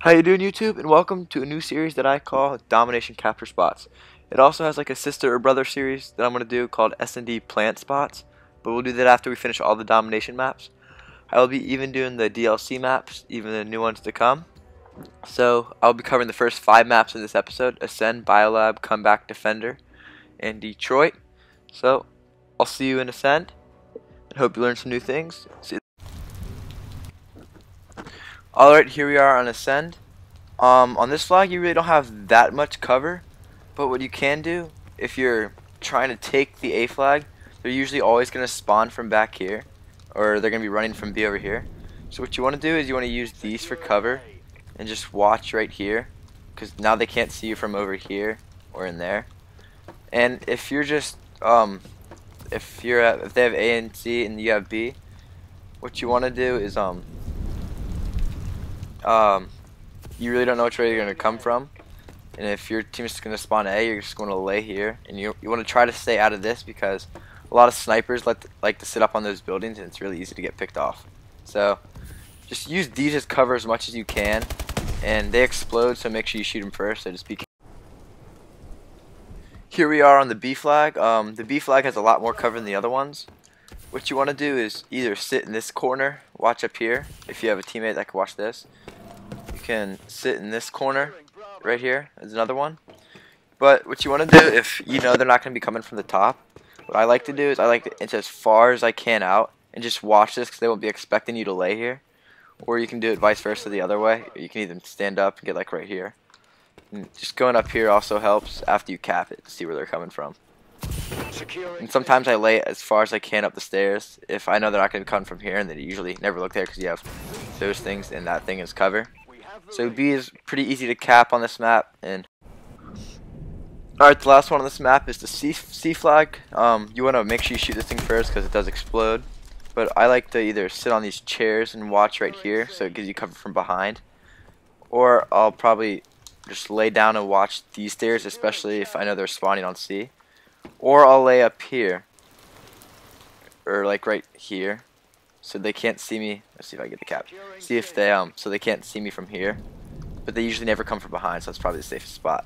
How you doing, YouTube? And welcome to a new series that I call Domination Capture Spots. It also has like a sister or brother series that I'm going to do called S&D Plant Spots, but we'll do that after we finish all the Domination maps. I will be even doing the DLC maps, even the new ones to come. So I'll be covering the first 5 maps in this episode: Ascend, Biolab, Comeback, Defender, and Detroit. So I'll see you in Ascend, and hope you learn some new things. Alright, here we are on Ascend. On this flag you really don't have that much cover, but what you can do, if you're trying to take the A flag, they're usually always going to spawn from back here, or they're going to be running from B over here. So what you want to do is you want to use these for cover, and just watch right here, because now they can't see you from over here, or in there. And if you're just, if they have A and C and you have B, what you want to do is, you really don't know which way you're going to come from, and if your team is going to spawn A, you're just going to lay here, and you want to try to stay out of this, because a lot of snipers like to sit up on those buildings, and it's really easy to get picked off. So just use these as cover as much as you can, and they explode, so make sure you shoot them first. So just be. Here we are on the B flag. The B flag has a lot more cover than the other ones. What you want to do is either sit in this corner, watch up here. If you have a teammate that can watch this, you can sit in this corner right here. There's another one. But what you want to do, if you know they're not going to be coming from the top, what I like to do is I like to enter as far as I can out and just watch this, because they won't be expecting you to lay here. Or you can do it vice versa the other way. Or you can even stand up and get like right here. And just going up here also helps after you cap it to see where they're coming from. And sometimes I lay it as far as I can up the stairs if I know they're not going to come from here, and they usually never look there because you have those things and that thing is cover. So B is pretty easy to cap on this map. And alright, the last one on this map is the C flag. You want to make sure you shoot this thing first because it does explode. But I like to either sit on these chairs and watch right here, so it gives you cover from behind. Or I'll probably just lay down and watch these stairs, especially if I know they're spawning on C. Or I'll lay up here, or like right here, so they can't see me. Let's see if I get the cap. See if they so they can't see me from here, but they usually never come from behind, so that's probably the safest spot.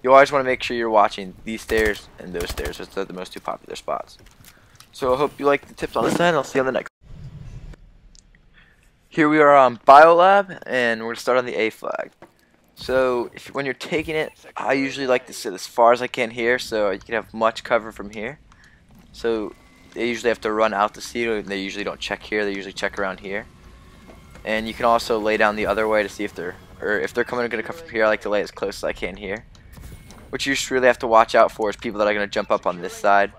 You always want to make sure you're watching these stairs and those stairs. Those are the most 2 popular spots. So I hope you like the tips on this end. I'll see you on the next. Here we are on Biolab, and we're gonna start on the A flag. So when you're taking it, I usually like to sit as far as I can here, so you can have much cover from here. So they usually have to run out to see it, and they usually don't check here. They usually check around here. And you can also lay down the other way to see if they're going to come from here. I like to lay as close as I can here. What you just really have to watch out for is people that are going to jump up on this side,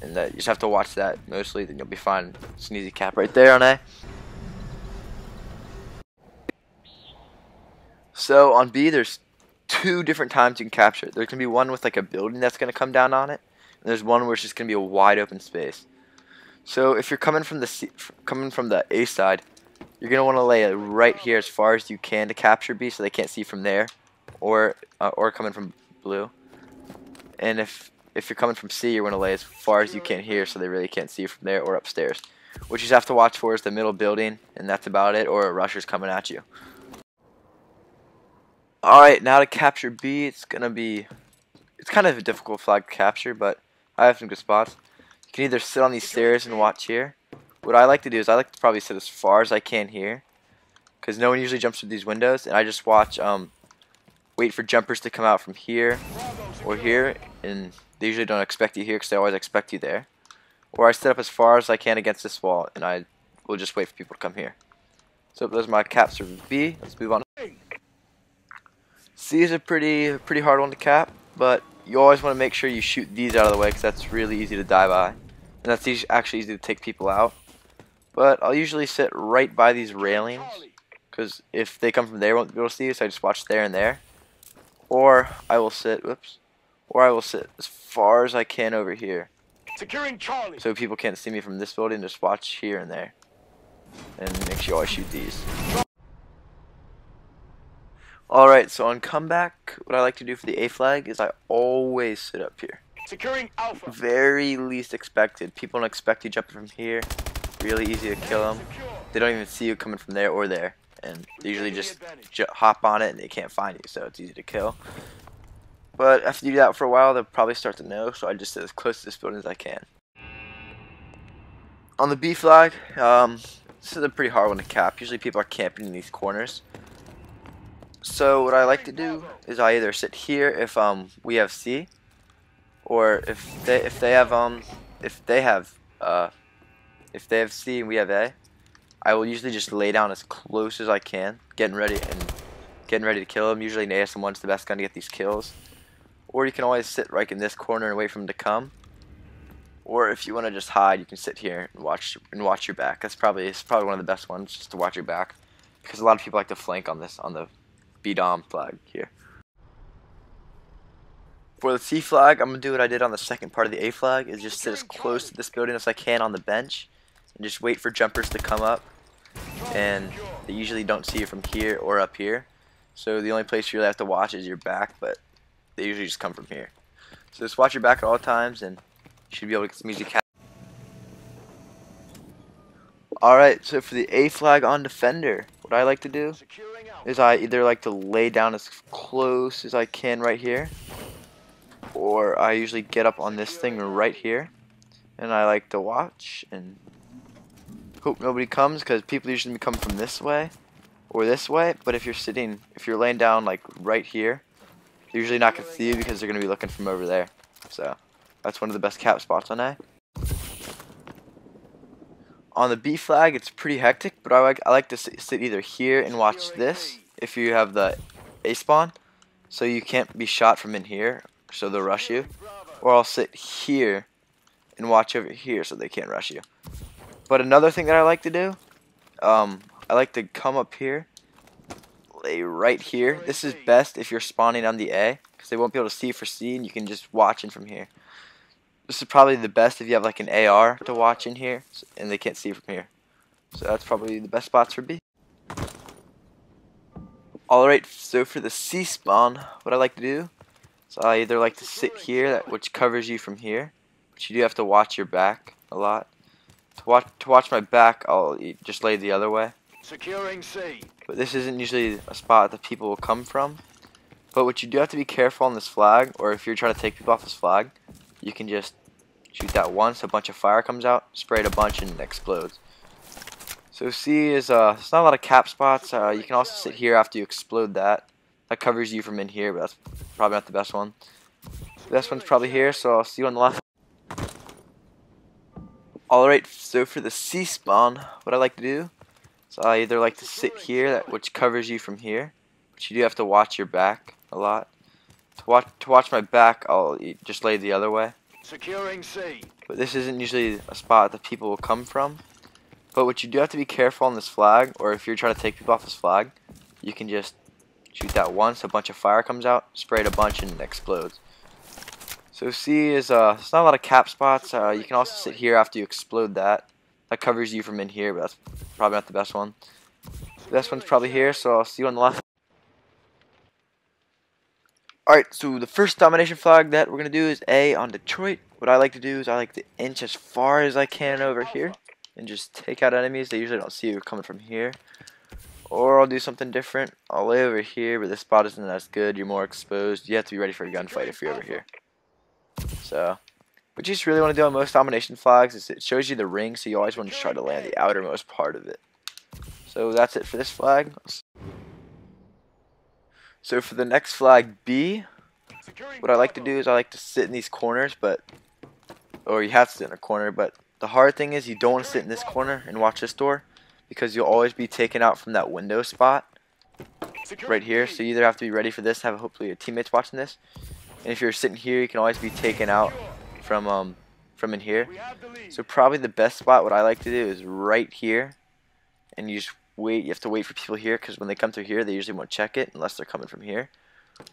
and you just have to watch that mostly. Then you'll be fine. It's an easy cap right there on A. So on B, there's 2 different times you can capture it. There can be one with like a building that's going to come down on it, and there's one where it's just going to be a wide open space. So if you're coming from the A side, you're going to want to lay it right here as far as you can to capture B, so they can't see from there, or coming from blue. And if you're coming from C, you're going to lay as far as you can here, so they really can't see you from there or upstairs. What you just have to watch for is the middle building, and that's about it, or a rusher's coming at you. Alright, now to capture B, it's kind of a difficult flag to capture, but I have some good spots. You can either sit on these stairs and watch here. What I like to do is I like to probably sit as far as I can here, because no one usually jumps through these windows, and I just watch, wait for jumpers to come out from here or here, and they usually don't expect you here because they always expect you there. Or I sit up as far as I can against this wall, and I will just wait for people to come here. So those are my caps for B. Let's move on. C is a pretty hard one to cap, but you always want to make sure you shoot these out of the way, because that's really easy to die by, and that's actually easy to take people out. But I'll usually sit right by these railings, because if they come from there, I won't be able to see you, so I just watch there and there. Or I will sit, as far as I can over here, so people can't see me from this building. Just watch here and there, and make sure you always shoot these. Alright, so on comeback, what I like to do for the A flag is I always sit up here. Securing Alpha. Very least expected. People don't expect you jumping from here. Really easy to kill them. They don't even see you coming from there or there. and they usually just hop on it and they can't find you, so it's easy to kill. But after you do that for a while, they'll probably start to know, so I just sit as close to this building as I can. On the B flag, this is a pretty hard one to cap. Usually people are camping in these corners. So what I like to do is I either sit here if we have C, or if they have C and we have A, I will usually just lay down as close as I can, getting ready to kill them. Usually an ASM1's the best gun to get these kills. Or you can always sit right in this corner and wait for them to come. Or if you want to just hide, you can sit here and watch your back. It's probably one of the best ones, just to watch your back, because a lot of people like to flank on the B-Dom flag here. For the C flag, I'm going to do what I did on the second part of the A flag, is just sit as close to this building as I can on the bench, and just wait for jumpers to come up, and they usually don't see you from here or up here, so the only place you really have to watch is your back, but they usually just come from here. So just watch your back at all times, and you should be able to get some easy. Alright, so for the A flag on defender, what I like to do is I either like to lay down as close as I can right here, or I usually get up on this thing right here, and I like to watch and hope nobody comes, because people usually come from this way or this way. But if you're laying down like right here, they're usually not going to see you because they're going to be looking from over there. So that's one of the best cap spots on A. On the B flag, it's pretty hectic, but I like to sit either here and watch this if you have the A spawn, so you can't be shot from in here, so they'll rush you. Or I'll sit here and watch over here so they can't rush you. But another thing that I like to do, I like to come up here, lay right here. This is best if you're spawning on the A, because they won't be able to see for C, and you can just watch in from here. This is probably the best if you have like an AR to watch in here, and they can't see from here. So that's probably the best spots for B. Alright, so for the C spawn, what I like to do is I either like to sit here, which covers you from here, but you do have to watch your back a lot. To watch my back, I'll just lay the other way. Securing C. But this isn't usually a spot that people will come from. But what you do have to be careful on this flag, or if you're trying to take people off this flag, you can just shoot that once, a bunch of fire comes out, spray it a bunch, and it explodes. So C is, it's not a lot of cap spots. You can also sit here after you explode that. That covers you from in here, but that's probably not the best one. The best one's probably here, so I'll see you on the left. Alright, so for the C spawn, what I like to do is I either like to sit here, which covers you from here, but you do have to watch your back a lot. To watch my back, I'll just lay the other way. Securing C. But this isn't usually a spot that people will come from. But what you do have to be careful on this flag, or if you're trying to take people off this flag, you can just shoot that once, a bunch of fire comes out, spray it a bunch, and it explodes. So C is, it's not a lot of cap spots. You can also sit here after you explode that. That covers you from in here, but that's probably not the best one. The best one's probably here, so I'll see you on the left. Alright, so the first domination flag that we're going to do is A on Detroit. What I like to do is I like to inch as far as I can over here and just take out enemies. They usually don't see you coming from here. Or I'll do something different. I'll lay over here, but this spot isn't as good. You're more exposed. You have to be ready for a gunfight if you're over here. So, what you just really want to do on most domination flags is it shows you the ring, so you always want to try to land the outermost part of it. So that's it for this flag. So for the next flag, B, what I like to do is I like to sit in these corners, or you have to sit in a corner, but the hard thing is you don't want to sit in this corner and watch this door, because you'll always be taken out from that window spot right here. So you either have to be ready for this, have hopefully your teammates watching this, and if you're sitting here, you can always be taken out from in here. So probably the best spot, what I like to do is right here, and you just wait. You have to wait for people here, because when they come through here, they usually won't check it unless they're coming from here.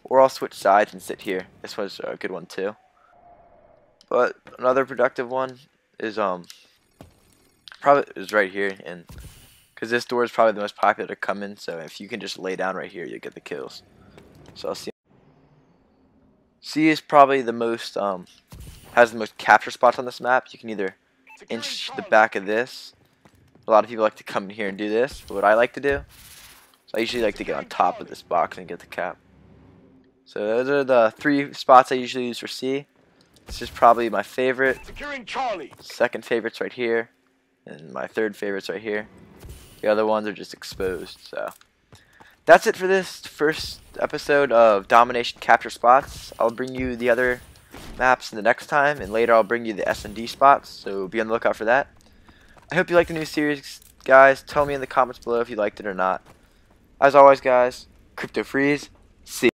Or I'll switch sides and sit here. This was a good one too. But another productive one is probably is right here, and because this door is probably the most popular to come in. So if you can just lay down right here, you'll get the kills. So I'll see. C is probably the most has the most capture spots on this map. You can either inch the back of this. A lot of people like to come in here and do this, but what I like to do So I usually like to get on top of this box and get the cap. So those are the 3 spots I usually use for C. This is probably my favorite. Securing Charlie. Second favorite's right here. And my third favorite's right here. The other ones are just exposed. So that's it for this first episode of Domination Capture Spots. I'll bring you the other maps the next time, and later I'll bring you the S&D spots, so be on the lookout for that. I hope you like the new series, guys. Tell me in the comments below if you liked it or not. As always, guys, Crypto Freeze. See ya.